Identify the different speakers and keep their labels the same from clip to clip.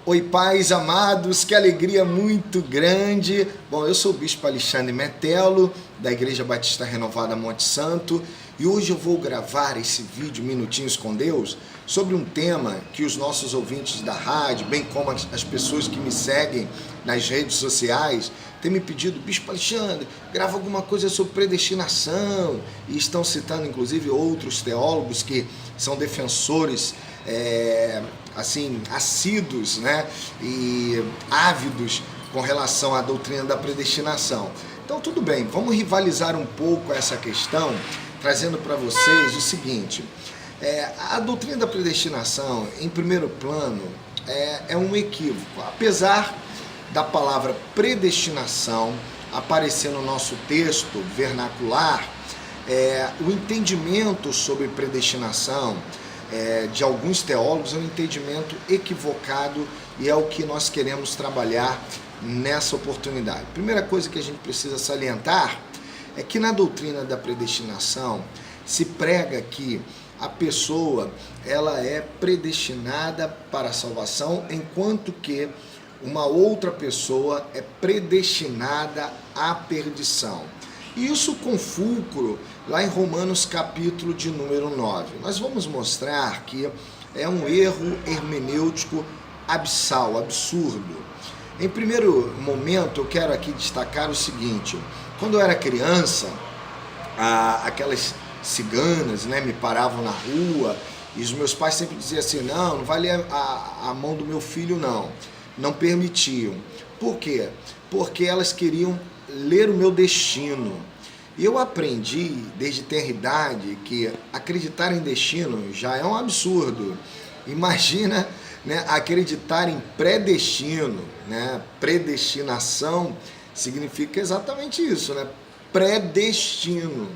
Speaker 1: Oi, pais amados, que alegria muito grande. Bom, eu sou o Bispo Alexandre Metelo, da Igreja Batista Renovada Monte Santo, e hoje eu vou gravar esse vídeo Minutinhos com Deus sobre um tema que os nossos ouvintes da rádio, bem como as pessoas que me seguem nas redes sociais, têm me pedido: Bispo Alexandre, grava alguma coisa sobre predestinação, e estão citando inclusive outros teólogos que são defensores assíduos, né, e ávidos com relação à doutrina da predestinação. Então tudo bem, vamos rivalizar um pouco essa questão, trazendo para vocês o seguinte: a doutrina da predestinação, em primeiro plano, é um equívoco. Apesar da palavra predestinação aparecer no nosso texto vernacular, o entendimento sobre predestinação de alguns teólogos é um entendimento equivocado, e é o que nós queremos trabalhar nessa oportunidade. Primeira coisa que a gente precisa salientar é que na doutrina da predestinação se prega que a pessoa ela é predestinada para a salvação, enquanto que uma outra pessoa é predestinada à perdição. E isso com fulcro lá em Romanos capítulo de número 9. Nós vamos mostrar que é um erro hermenêutico abissal, absurdo. Em primeiro momento, eu quero aqui destacar o seguinte: quando eu era criança, aquelas ciganas, né, me paravam na rua, e os meus pais sempre diziam assim: não vai ler a mão do meu filho, não permitiam. Por quê? Porque elas queriam ler o meu destino. E eu aprendi desde tenra idade que acreditar em destino já é um absurdo. Imagina, né, acreditar em predestino, né? Predestinação significa exatamente isso, né? Predestino.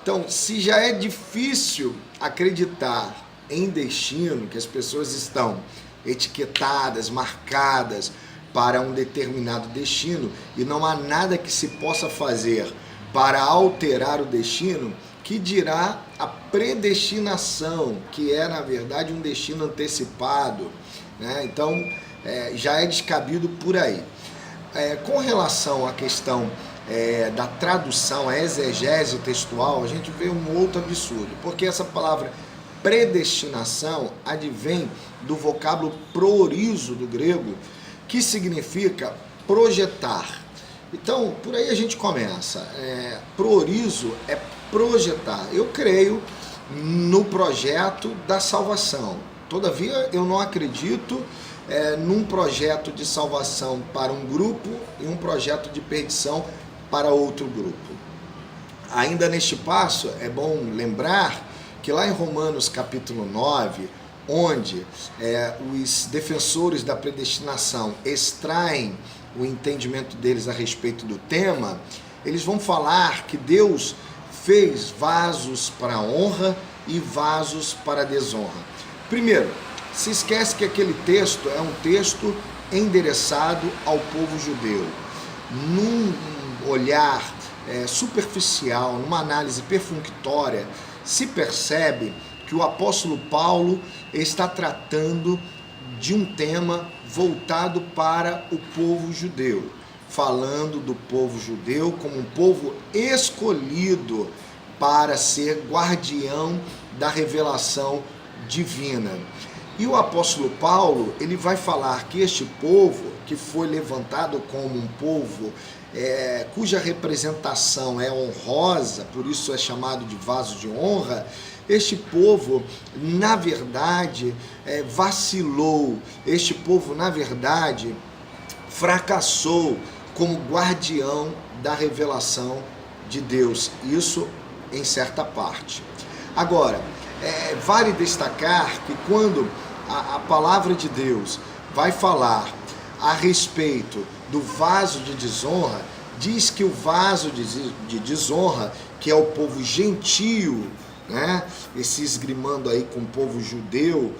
Speaker 1: Então, se já é difícil acreditar em destino, que as pessoas estão etiquetadas, marcadas para um determinado destino, e não há nada que se possa fazer para alterar o destino, que dirá a predestinação, que é na verdade um destino antecipado, né? Então já é descabido por aí. Com relação à questão da tradução, a exegese textual, a gente vê um outro absurdo, porque essa palavra predestinação advém do vocábulo proorizo do grego, que significa projetar. Então, por aí a gente começa. Proorizo é projetar. Eu creio no projeto da salvação. Todavia, eu não acredito num projeto de salvação para um grupo e um projeto de perdição para outro grupo. Ainda neste passo, é bom lembrar que lá em Romanos capítulo 9, onde os defensores da predestinação extraem o entendimento deles a respeito do tema, eles vão falar que Deus fez vasos para a honra e vasos para a desonra. Primeiro, se esquece que aquele texto é um texto endereçado ao povo judeu. Num olhar superficial, numa análise perfunctória, se percebe que o apóstolo Paulo está tratando de um tema voltado para o povo judeu, falando do povo judeu como um povo escolhido para ser guardião da revelação divina. E o apóstolo Paulo, ele vai falar que este povo, que foi levantado como um povo cuja representação é honrosa, por isso é chamado de vaso de honra, este povo, na verdade, vacilou. Este povo, na verdade, fracassou como guardião da revelação de Deus. Isso em certa parte. Agora, vale destacar que quando a palavra de Deus vai falar a respeito do vaso de desonra, diz que o vaso de desonra, que é o povo gentio, né, esse esgrimando aí com o povo judeu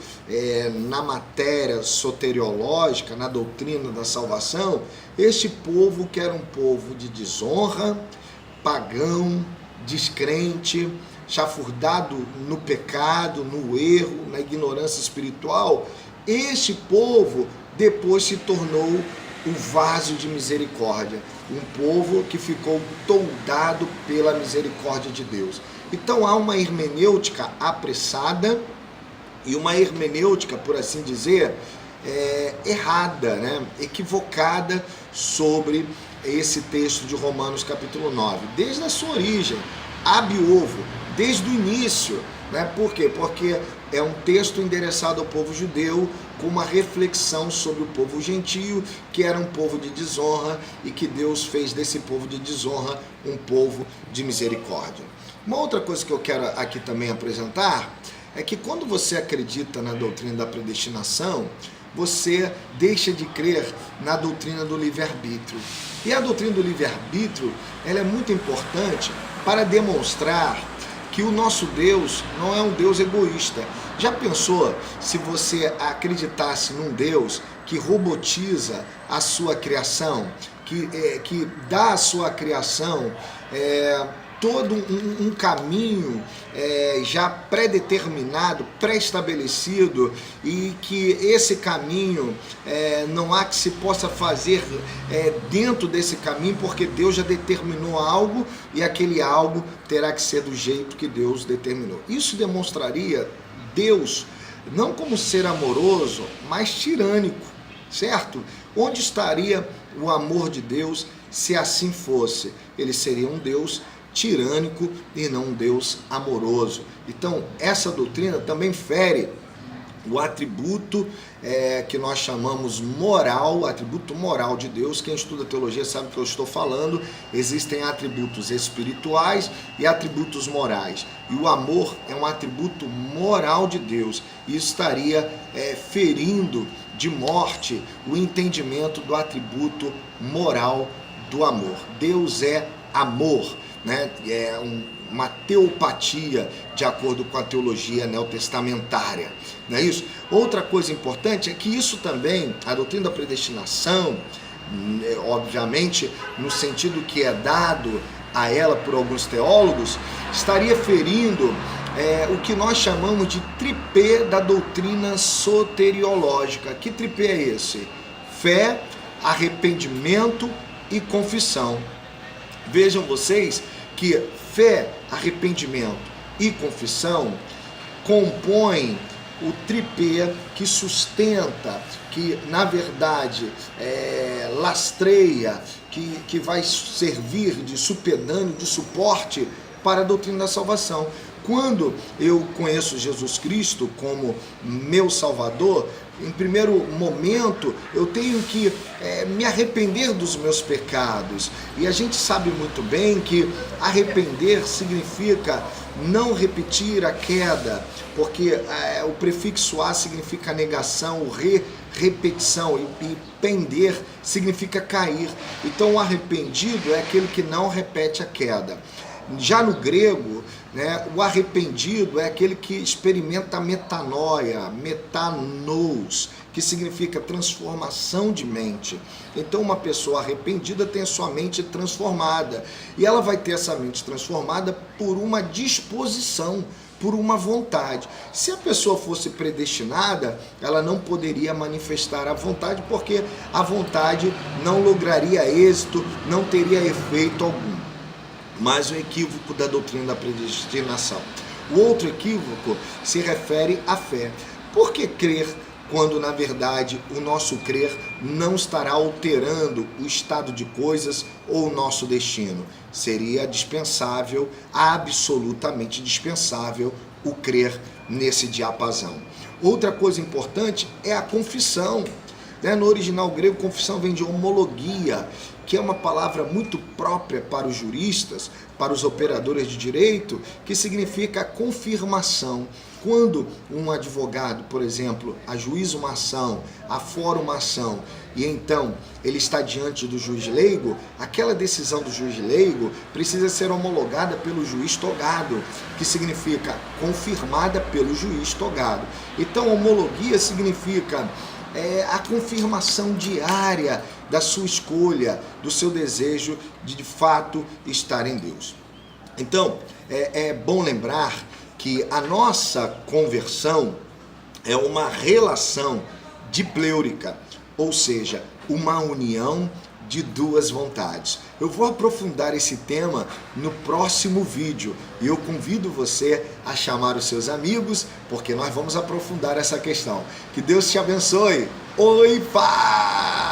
Speaker 1: na matéria soteriológica, na doutrina da salvação, este povo que era um povo de desonra, pagão, descrente, chafurdado no pecado, no erro, na ignorância espiritual, este povo depois se tornou o vaso de misericórdia, um povo que ficou toldado pela misericórdia de Deus. Então há uma hermenêutica apressada e uma hermenêutica, por assim dizer, errada, né? Equivocada sobre esse texto de Romanos capítulo 9, desde a sua origem, ab ovo, desde o início, né? Por quê? Porque é um texto endereçado ao povo judeu, com uma reflexão sobre o povo gentio, que era um povo de desonra e que Deus fez desse povo de desonra um povo de misericórdia. Uma outra coisa que eu quero aqui também apresentar é que quando você acredita na doutrina da predestinação, você deixa de crer na doutrina do livre-arbítrio. E a doutrina do livre-arbítrio, ela é muito importante para demonstrar que o nosso Deus não é um Deus egoísta. Já pensou se você acreditasse num Deus que robotiza a sua criação, que dá à sua criação todo um caminho já pré-determinado, pré-estabelecido, e que esse caminho não há que se possa fazer dentro desse caminho, porque Deus já determinou algo e aquele algo terá que ser do jeito que Deus determinou. Isso demonstraria Deus não como ser amoroso, mas tirânico, certo? Onde estaria o amor de Deus se assim fosse? Ele seria um Deus tirânico e não um Deus amoroso. Então, essa doutrina também fere o atributo que nós chamamos moral, atributo moral de Deus. Quem estuda teologia sabe o que eu estou falando. Existem atributos espirituais e atributos morais. E o amor é um atributo moral de Deus. E estaria ferindo de morte o entendimento do atributo moral do amor. Deus é amor, né? É uma teopatia de acordo com a teologia neotestamentária, não é isso? Outra coisa importante é que isso também, a doutrina da predestinação, obviamente no sentido que é dado a ela por alguns teólogos, estaria ferindo o que nós chamamos de tripé da doutrina soteriológica. Que tripé é esse? Fé, arrependimento e confissão. Vejam vocês que fé, arrependimento e confissão compõem o tripé que sustenta, que na verdade lastreia, que vai servir de supedâneo, de suporte para a doutrina da salvação. Quando eu conheço Jesus Cristo como meu Salvador, em primeiro momento eu tenho que me arrepender dos meus pecados. E a gente sabe muito bem que arrepender significa não repetir a queda, porque o prefixo a significa negação, repetição, e pender significa cair. Então o arrependido é aquele que não repete a queda. Já no grego, né, o arrependido é aquele que experimenta a metanoia, metanous, que significa transformação de mente. Então uma pessoa arrependida tem a sua mente transformada, e ela vai ter essa mente transformada por uma disposição, por uma vontade. Se a pessoa fosse predestinada, ela não poderia manifestar a vontade, porque a vontade não lograria êxito, não teria efeito algum. Mas o equívoco da doutrina da predestinação. O outro equívoco se refere à fé. Por que crer quando, na verdade, o nosso crer não estará alterando o estado de coisas ou o nosso destino? Seria dispensável, absolutamente dispensável, o crer nesse diapasão. Outra coisa importante é a confissão. No original grego, confissão vem de homologia, que é uma palavra muito própria para os juristas, para os operadores de direito, que significa confirmação. Quando um advogado, por exemplo, ajuiza uma ação, afora uma ação, e então ele está diante do juiz leigo, aquela decisão do juiz leigo precisa ser homologada pelo juiz togado, que significa confirmada pelo juiz togado. Então, homologia significa a confirmação diária da sua escolha, do seu desejo de fato estar em Deus. Então, é bom lembrar que a nossa conversão é uma relação dipleúrica. ou seja, uma união de duas vontades. Eu vou aprofundar esse tema no próximo vídeo e eu convido você a chamar os seus amigos, porque nós vamos aprofundar essa questão. Que Deus te abençoe. Oi, paz!